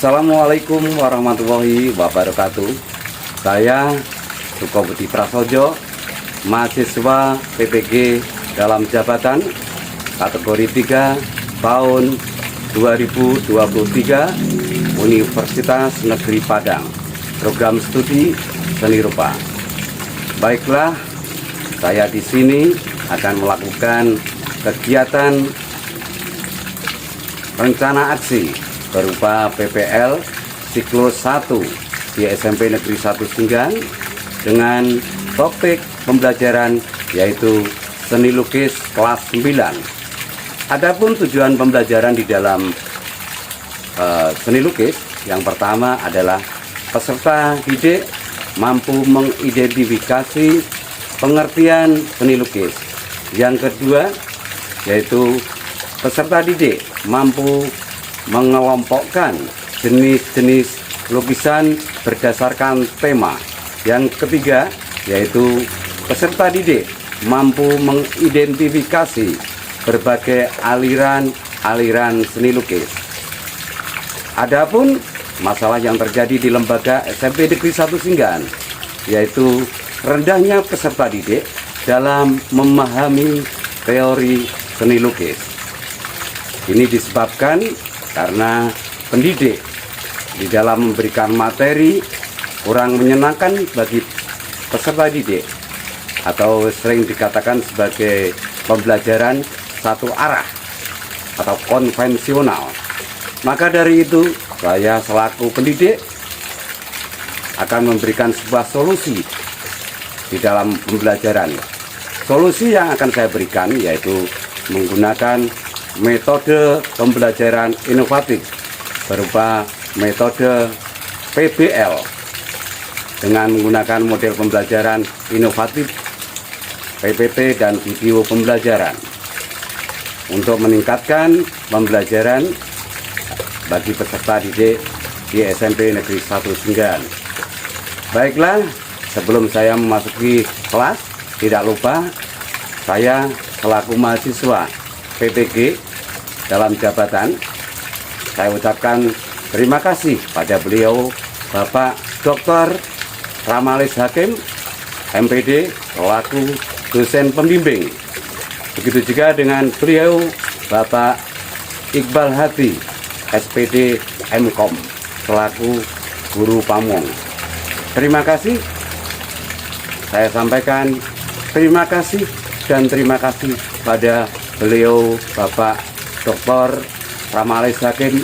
Assalamualaikum warahmatullahi wabarakatuh. Saya Suko Budi Prasojo, mahasiswa PPG dalam jabatan kategori 3 tahun 2023 Universitas Negeri Padang, program studi seni rupa. Baiklah, saya di sini akan melakukan kegiatan rencana aksi berupa PPL siklus 1 di SMP Negeri 1 Singgan dengan topik pembelajaran yaitu seni lukis kelas 9. Adapun tujuan pembelajaran di dalam seni lukis yang pertama adalah peserta didik mampu mengidentifikasi pengertian seni lukis. Yang kedua yaitu peserta didik mampu mengelompokkan jenis-jenis lukisan berdasarkan tema. Yang ketiga yaitu peserta didik mampu mengidentifikasi berbagai aliran seni lukis. Adapun masalah yang terjadi di lembaga SMP Negeri 1 Singgan yaitu rendahnya peserta didik dalam memahami teori seni lukis. Ini disebabkan karena pendidik di dalam memberikan materi kurang menyenangkan bagi peserta didik atau sering dikatakan sebagai pembelajaran satu arah atau konvensional. Maka dari itu saya selaku pendidik akan memberikan sebuah solusi di dalam pembelajaran. Solusi yang akan saya berikan yaitu menggunakan metode pembelajaran inovatif berupa metode PBL dengan menggunakan model pembelajaran inovatif PPT dan video pembelajaran untuk meningkatkan pembelajaran bagi peserta didik di SMP Negeri 1 Singgan. Baiklah, sebelum saya memasuki kelas, tidak lupa saya selaku mahasiswa PPG dalam jabatan, saya ucapkan terima kasih pada beliau Bapak Dr. Ramalis Hakim, MPD, selaku dosen pembimbing. Begitu juga dengan beliau Bapak Iqbal Hadi, SPD MKom, selaku guru pamong. Terima kasih. Saya sampaikan terima kasih dan terima kasih pada beliau Bapak Dr. Ramalis Hakim,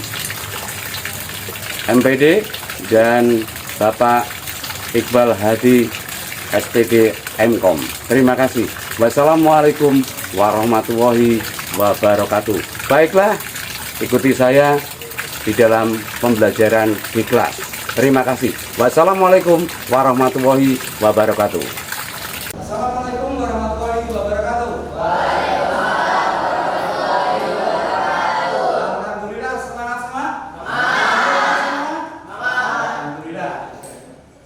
MPD, dan Bapak Iqbal Hadi, SPD MKom. Terima kasih. Wassalamualaikum warahmatullahi wabarakatuh. Baiklah, ikuti saya di dalam pembelajaran di kelas. Terima kasih. Wassalamualaikum warahmatullahi wabarakatuh. Assalamualaikum warahmatullahi wabarakatuh. Alhamdulillah, semangat semua? Alhamdulillah.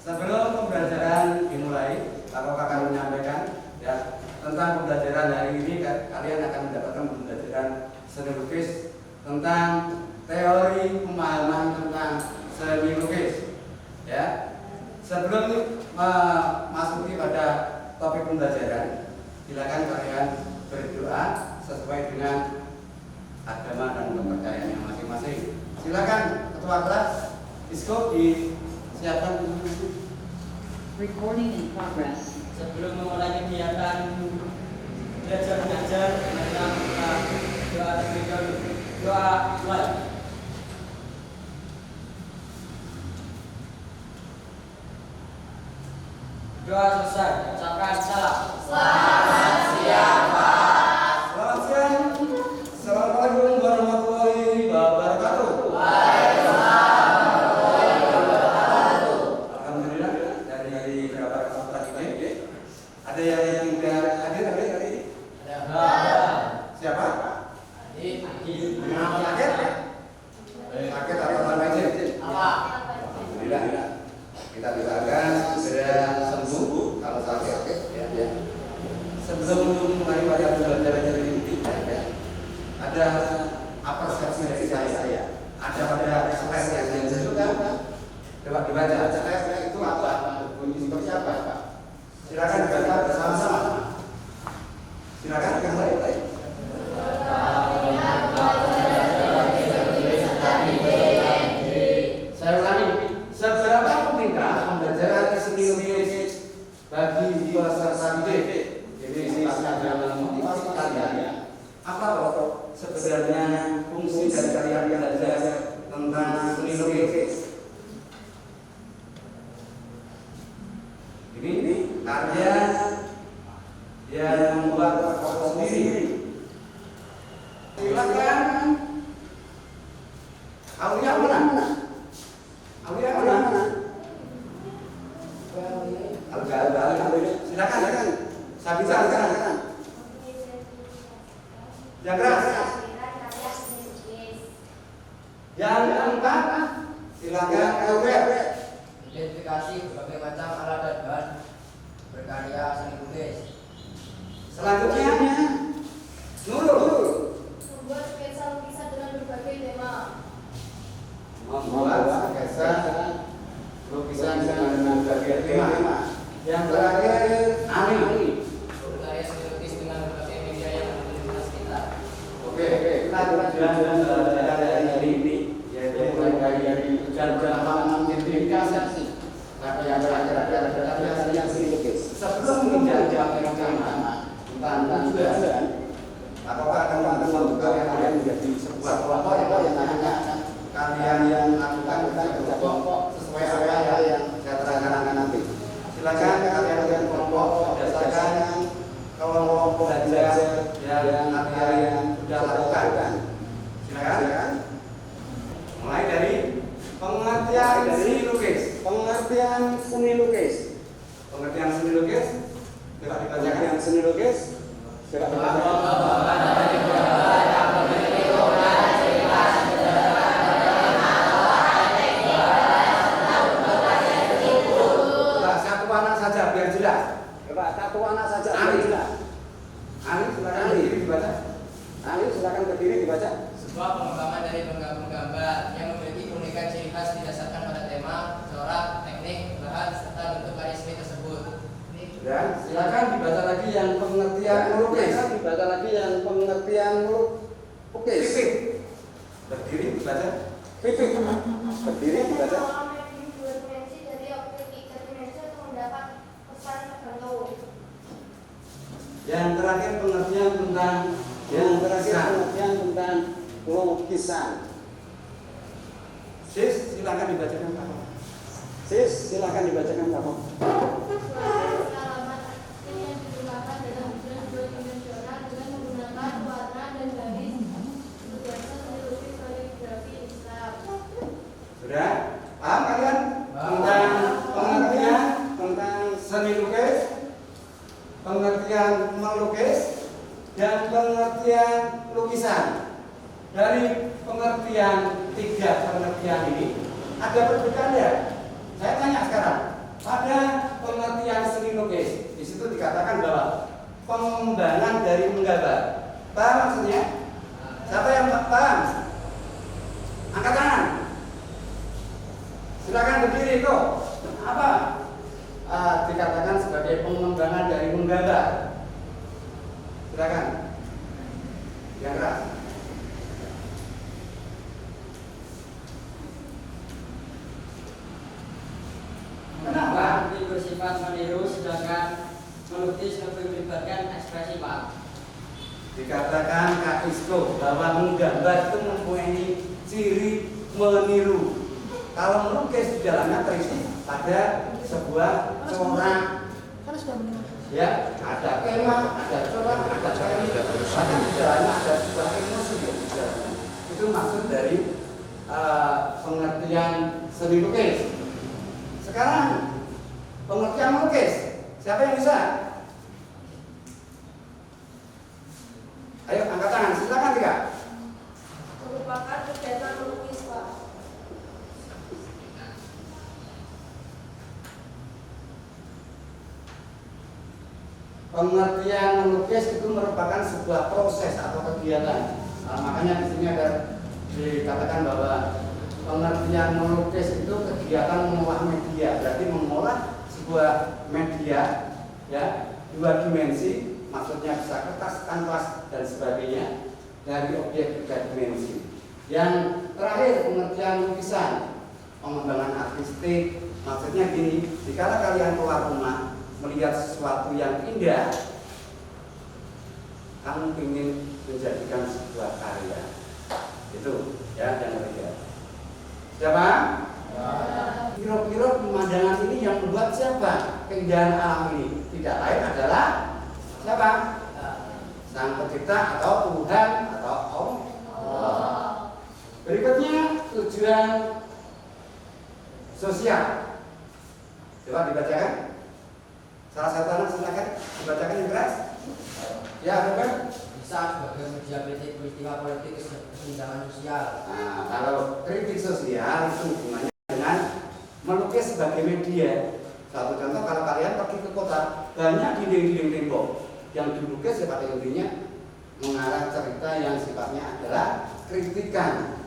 Sebelum pembelajaran dimulai, aku akan menyampaikan ya tentang pembelajaran hari ini. Kalian akan mendapatkan pembelajaran seni lukis tentang teori pemahaman tentang seni lukis. Ya, sebelum memasuki pada topik pembelajaran, silakan kalian berdoa sesuai dengan agama dan kepercayaannya masing-masing. Silakan ketua kelas Isko disiapkan. Recording in progress. Sebelum memulai kegiatan belajar mengajar, kita doa terlebih dahulu. Doa mulai. Doa selesai. Ucapkan salam. Selamat siang, Pak. Selamat siang. Assalamualaikum warahmatullahi wabarakatuh. Alhamdulillah, dari beberapa peserta didik ada yang tidak hadir hari ini? Ada. Siapa? Adi. Sakit? Sakit atau apa aja? Alhamdulillah. Kita doakan segera sembuh kalau sakit. Ya. Sebelum mulai pada pembelajaran hari ini, ada apresiasi dari saya ada pada slide yang ditunjukkan. Coba dibaca. Slide itu apa? Bunyi seperti apa? Silakan dibaca bersama-sama. Silakan yang lain. Saya ulangi, seberapa pentingkah pembelajaran seni lukis bagi peserta didik? Ini dalam motivasi kalian. Apa toh sebenarnya fungsi dari kalian belajar tentang seni lukis? Ini karya yang membuat foto sendiri. Silakan. Aulia mana? Aulia mana? Silakan. Sabita silakan. Yang keras. Yang keempat. Silakan Aulia. Identifikasi berbagai macam alat dan bahan berkarya seni lukis. Selanjutnya Nurul. Membuat sketsa lukisan dengan berbagai tema. Membuat sketsa lukisan dengan berbagai tema. Yang terakhir Ali. Berkarya seni lukis dengan berbagai media yang ada di sekitar. Oke, kita belajar dari ini, yaitu mulai dari pemahaman identifikasi. Tapi yang terakhir adalah karya seni lukis. Sebelum menjadi yang pertama tentang tujuan, apakah teman-teman juga kalian menjadi sebuah kelompok yang namanya kalian yang lakukan kelompok sesuai apa yang saya terangkan nanti. Silakan kalian kelompok berdasarkan kelompok belajar yang kalian sudah lakukan. Silakan. Mulai dari pengertian seni lukis. Pengertian seni lukis. Pengertian seni lukis. Coba dibacakan seni lukis. Coba satu anak saja biar jelas. Coba satu anak saja biar jelas. Ali silakan berdiri dibaca. Ali silakan berdiri dibaca. Sebuah pengembangan dari penggabung gambar yang memiliki keunikan ciri khas didasarkan pada tema, corak, teknik, bahan, serta bentuk karya seni tersebut. Dan silakan dibaca lagi yang pengertian melukis. Dibaca lagi yang pengertian melukis. Pipik. Berdiri dibaca. Pipik. Berdiri dibaca. Dua dimensi dari objek tiga dimensi untuk mendapat pesan tertentu. Yang terakhir pengertian tentang lukisan. Sis, silakan dibacakan Pak. Sis, silakan dibacakan Pak. Suatu alamat yang digunakan dalam bentuk dua dimensional dengan menggunakan warna dan garis berjasa seni lukis kaligrafi Islam. Sudah? Paham kalian? Tentang pengertian tentang seni lukis, pengertian melukis, dan pengertian lukisan. Dari pengertian tiga pengertian ini ada perbedaan ya? Saya tanya sekarang. Pada pengertian seni lukis, di situ dikatakan bahwa pengembangan dari menggambar. Paham maksudnya? Siapa yang paham? Angkat tangan. Silakan berdiri itu. Apa? Dikatakan sebagai pengembangan dari menggambar. Silakan. Yang keras. Kenapa? Ini bersifat meniru, sedangkan melukis lebih melibatkan ekspresi Pak. Dikatakan Kak Isko bahwa menggambar itu mempunyai ciri meniru. Kalau melukis di dalamnya terisi pada sebuah corak. Ya, ada tema, ada corak, ada ciri, ada di dalamnya ada sebuah emosi di dalamnya. Itu maksud dari pengertian seni lukis. Sekarang pengertian melukis. Siapa yang bisa? Ayo angkat tangan, silakan Tika. Merupakan kegiatan melukis, Pak. Pengertian melukis itu merupakan sebuah proses atau kegiatan. Makanya di sini ada dikatakan bahwa pengertian melukis itu kegiatan mengolah media, berarti mengolah sebuah media ya, 2 dimensi, maksudnya bisa kertas, kanvas dan sebagainya, dari objek 3 dimensi. Yang terakhir pengertian lukisan, pengembangan artistik, maksudnya gini, jika kalian keluar rumah melihat sesuatu yang indah, kamu ingin menjadikan sebuah karya. Itu ya yang ketiga. Siapa? Kira-kira pemandangan ini yang membuat siapa? Keindahan alam ini tidak lain adalah siapa? Sang Pencipta atau Tuhan atau Allah. Berikutnya tujuan sosial. Coba dibacakan. Salah satu anak silakan dibacakan yang keras. Ya, Robert. Bisa sebagai media kritik peristiwa politik kesenjangan sosial. Nah, kalau kritik sosial itu hubungannya dengan melukis sebagai media. Satu contoh, kalau kalian pergi ke kota, banyak dinding-dinding tembok yang dilukis ya pada intinya mengarah cerita yang sifatnya adalah kritikan.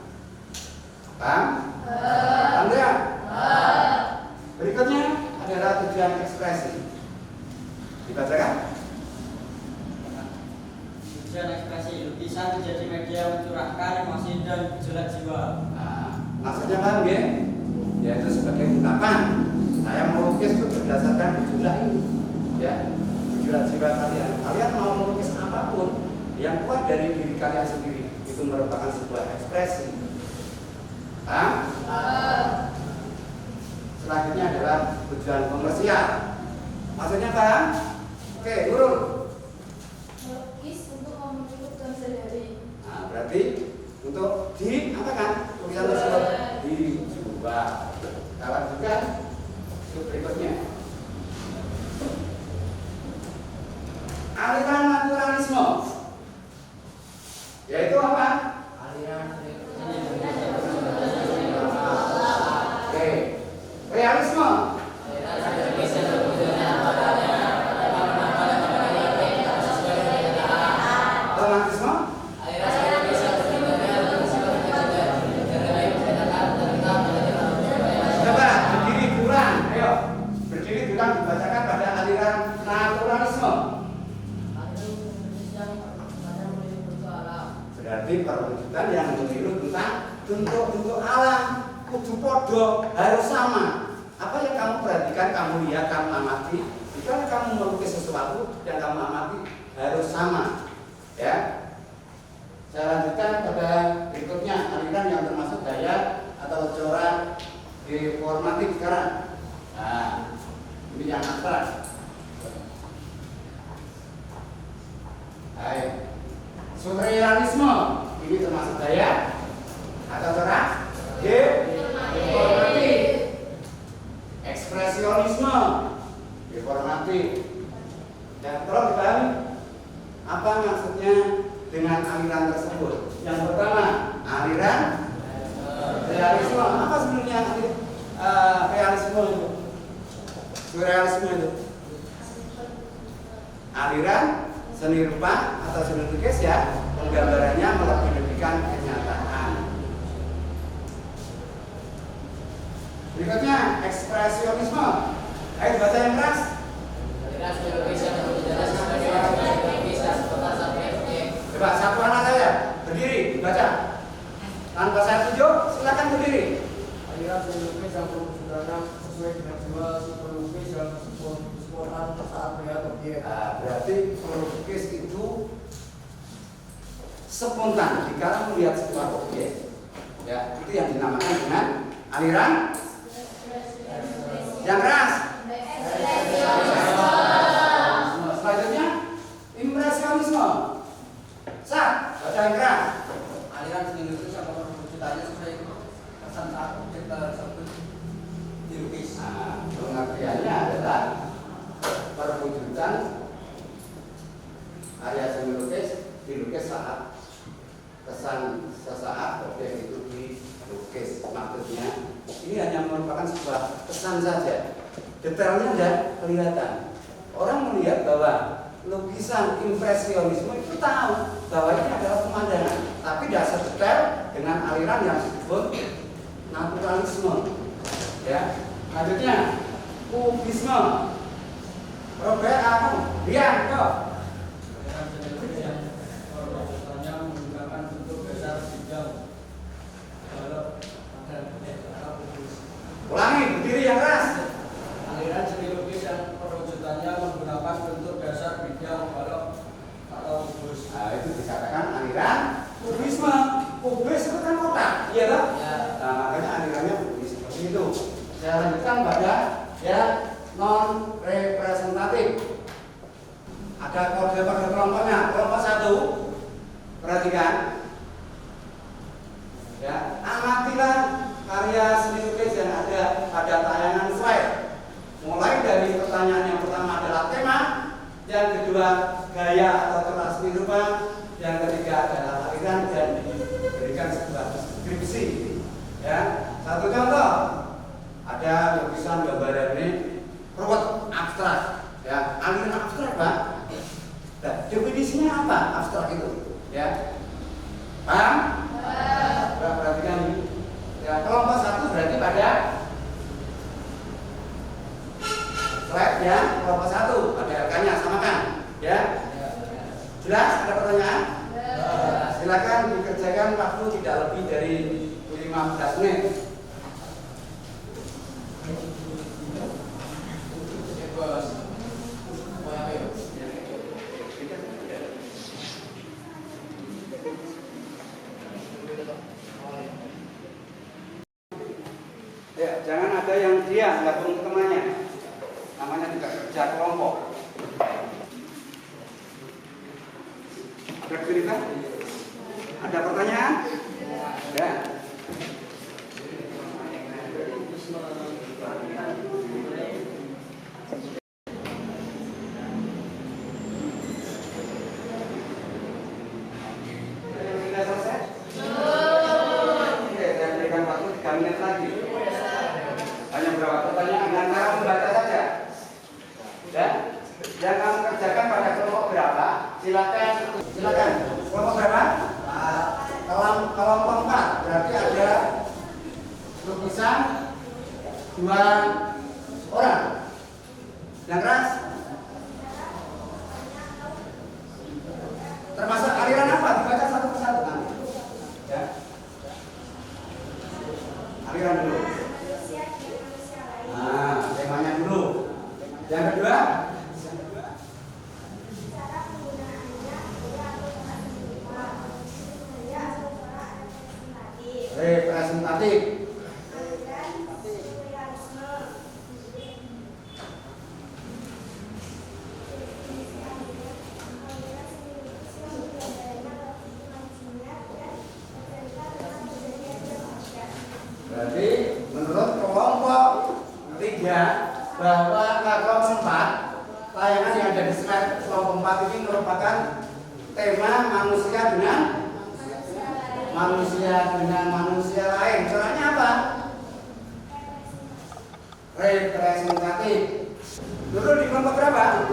Paham? Paham ya? Berikutnya adalah tujuan ekspresi. Dibacakan. Tujuan ekspresi lukisan menjadi media mencurahkan emosi dan gejolak jiwa. Nah, maksudnya paham ya? Yaitu sebagai ungkapan. Saya melukis itu berdasarkan gejolak ini, ya, gejolak jiwa kalian. Kalian mau melukis apapun yang keluar dari diri kalian sendiri, itu merupakan sebuah ekspresi. Paham? Selanjutnya adalah tujuan komersial. Maksudnya paham? Oke, Nurul. Melukis untuk memenuhi kebutuhan sehari-hari. Nah, berarti untuk di apa kan? Tulisan tersebut dijual. Kalau juga berikutnya aliran naturalisme, yaitu apa? Aliran Oke, realisme. Romantisme. Coba berdiri kurang, ayo berdiri kurang dibacakan pada aliran naturalisme. Berarti perwujudan yang meniru tentang bentuk-bentuk alam, kudu podo, harus sama. Apa yang kamu perhatikan, kamu lihat, kamu amati, jika kamu melukis sesuatu yang kamu amati harus sama. Ya. Saya lanjutkan pada berikutnya aliran yang termasuk gaya atau corak reformatif sekarang. Nah, ini yang abstrak. Baik. Surrealisme ini termasuk gaya atau corak reformatif. Ekspresionisme reformatif. Ya, tolong dipahami apa maksudnya dengan aliran tersebut. Yang pertama, aliran realisme. Apa sebenarnya realisme itu? Surrealisme itu aliran seni rupa atau seni lukis ya, penggambarannya melebih-lebihkan kenyataan. Berikutnya ekspresionisme. Ayo baca yang keras. Coba satu anak saya berdiri baca. Tanpa saya tunjuk, silakan berdiri. Aliran seni lukis yang perwujudannya sesuai dengan jiwa si pelukis yang spontan saat melihat objek. Nah, berarti pelukis itu spontan jika melihat sebuah objek. Ya, itu yang dinamakan dengan aliran yang keras. Selanjutnya impresionisme. Sah, baca yang keras. Aliran seni lukis yang perwujudannya sesuai kesan saat objek tersebut dilukis. Nah, pengertiannya adalah perwujudan karya seni lukis dilukis saat kesan sesaat objek itu dilukis. Maksudnya ini hanya merupakan sebuah kesan saja, detailnya tidak kelihatan. Orang melihat bahwa lukisan impresionisme itu tahu bahwa ini adalah pemandangan, tapi tidak sedetail dengan aliran yang disebut naturalisme. Ya, selanjutnya kubisme. Robert Bianco. Aliran seni lukis yang perwujudannya menggunakan bentuk dasar bidang balok pada arah kubus. Ulangi, berdiri yang keras. Aliran seni lukis yang perwujudannya menggunakan bentuk dasar bidang balok atau kubus. Nah, itu dikatakan aliran kubisme. Kubis itu kan kotak, iya toh? Ya. Nah, makanya alirannya kubis seperti itu. Saya lanjutkan pada ya non representatif. Ada kode-kode kelompoknya. Kelompok 1, perhatikan. Ya, amatilah karya seni lukis yang ada pada tayangan slide. Mulai dari pertanyaan yang pertama adalah tema, yang kedua gaya atau cara seni rupa, yang ketiga adalah aliran dan diberikan sebuah deskripsi. Ya, satu contoh ada lukisan gambar ini ruwet abstrak. Ya, aliran abstrak, Pak. Nah, definisinya apa abstrak itu? Ya, paham? Perhatikan ini. Ya, kelompok 1 berarti pada slide ya, kelompok 1 ada rekannya, samakan. Ya, jelas? Ada pertanyaan? Silakan dikerjakan waktu tidak lebih dari 15 menit. Ya, Bos. Mau apa yuk? Ya, jangan ada yang diam, nggak perlu temannya. Namanya juga kerja kelompok. Ada kesulitan? Ada pertanyaan? Ya. Sudah selesai? Oke, saya berikan waktu 3 menit lagi. Hanya berapa pertanyaan dengan cara membaca saja. Ya, yang kamu kerjakan pada kelompok berapa? Silakan. Kelompok berapa? Kelompok 4. Berarti ada lukisan 2 orang. Yang keras? Termasuk aliran apa? Dibaca satu persatu nanti. Ya. Aliran dulu. Nah, temanya dulu. Yang kedua, representatif. Berarti menurut kelompok 3 bahwa kelompok 4 tayangan yang ada di slide kelompok 4 ini merupakan tema manusia dengan manusia lain. Caranya apa? Representatif. Dulu di kelompok berapa?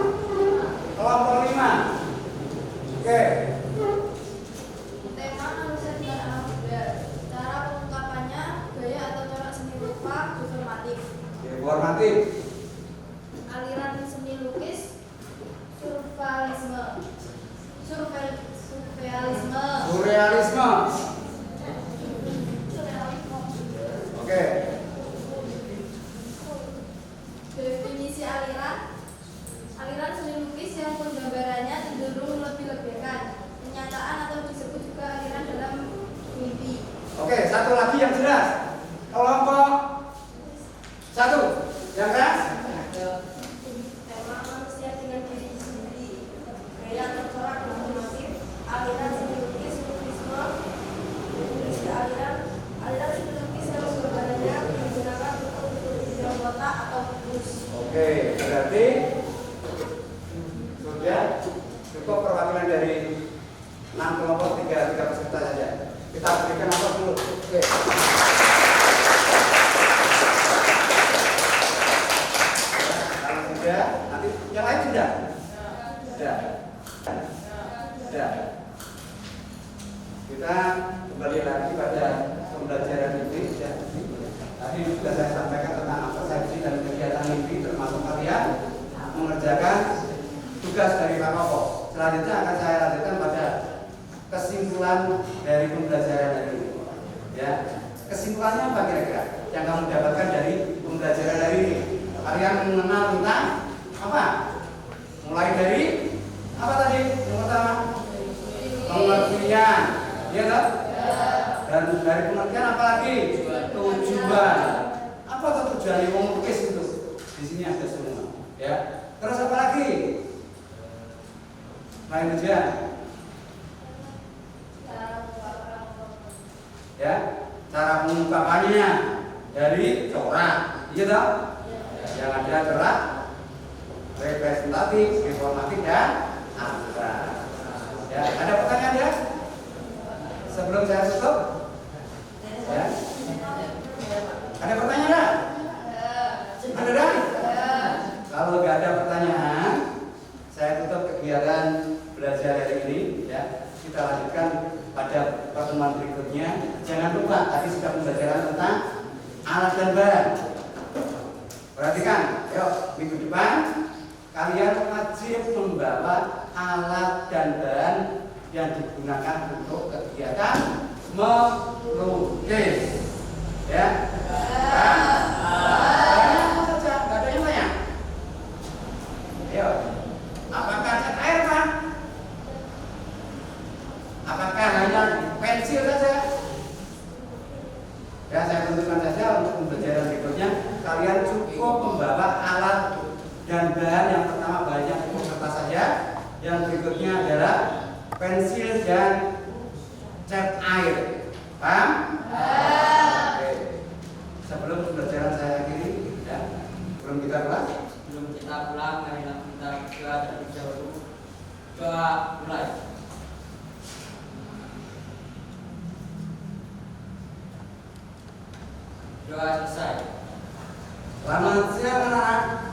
Kelompok 5. Oke. Tema manusia dengan alam muda. Cara pengungkapannya, gaya atau cara seni rupa, informatif. Informatif. Aliran seni lukis, surrealisme. Surrealisme. Oke. Definisi aliran seni lukis yang penggambarannya cenderung lebih-lebihkan, kenyataan atau disebut juga aliran dalam mimpi. Oke, satu lagi yang jelas. Kelompok 1 yang keras. Tema manusia dengan diri sendiri, gaya tercorak normatif, aliran seni lukis, lukisme, definisi aliran seni lukis yang penggambarannya menggunakan bentuk bidang kotak atau kubus. Oke, berarti sudah cukup perwakilan dari 6 kelompok 3 peserta saja. Kita berikan apa dulu? Oke. Kalau sudah, nanti yang lain sudah. Sudah. baca. Kita kembali lagi pada pembelajaran ini. Ya. Tadi sudah saya sampaikan tentang persepsi dan kegiatan ini, termasuk kalian mengerjakan tugas dari Pak Koko. Selanjutnya akan saya lanjutkan pada kesimpulan dari pembelajaran hari ini. Ya, kesimpulannya apa kira-kira yang kamu dapatkan dari pembelajaran hari ini? Kalian mengenal tentang apa? Mulai dari apa tadi? Yang pertama, pengertian, ya kan? Dan dari pengertian apa lagi? Tujuan. Apa tujuan yang mau melukis itu? Di sini ada semua. Ya. Terus apa lagi? Lain tujuan. Ya, cara pengungkapannya dari corak, iya toh? Yang ada corak representatif, informatif dan abstrak. Ya, ada pertanyaan ya? Sebelum saya tutup, ya. Ada pertanyaan enggak? Ada enggak? Kalau nggak ada pertanyaan, saya tutup kegiatan belajar hari ini. Ya, kita lanjutkan pada pertemuan berikutnya. Jangan lupa tadi sudah pembelajaran tentang alat dan bahan. Perhatikan, yuk minggu depan kalian wajib membawa alat dan bahan yang digunakan untuk kegiatan melukis. Ya. Apa saja? Nggak ada yang lain. Ayo. Apakah cat air, Pak? Apakah hanya pensil saja? Ya, saya tentukan saja untuk pembelajaran berikutnya kalian cukup membawa alat dan bahan. Yang pertama bahannya cukup kertas saja. Yang berikutnya adalah pensil dan cat air. Paham? Oke. Sebelum pembelajaran saya akhiri, ya, belum kita pulang. Sebelum kita pulang, marilah kita doa terlebih dahulu. Doa mulai. Doa selesai. Selamat siang anak-anak.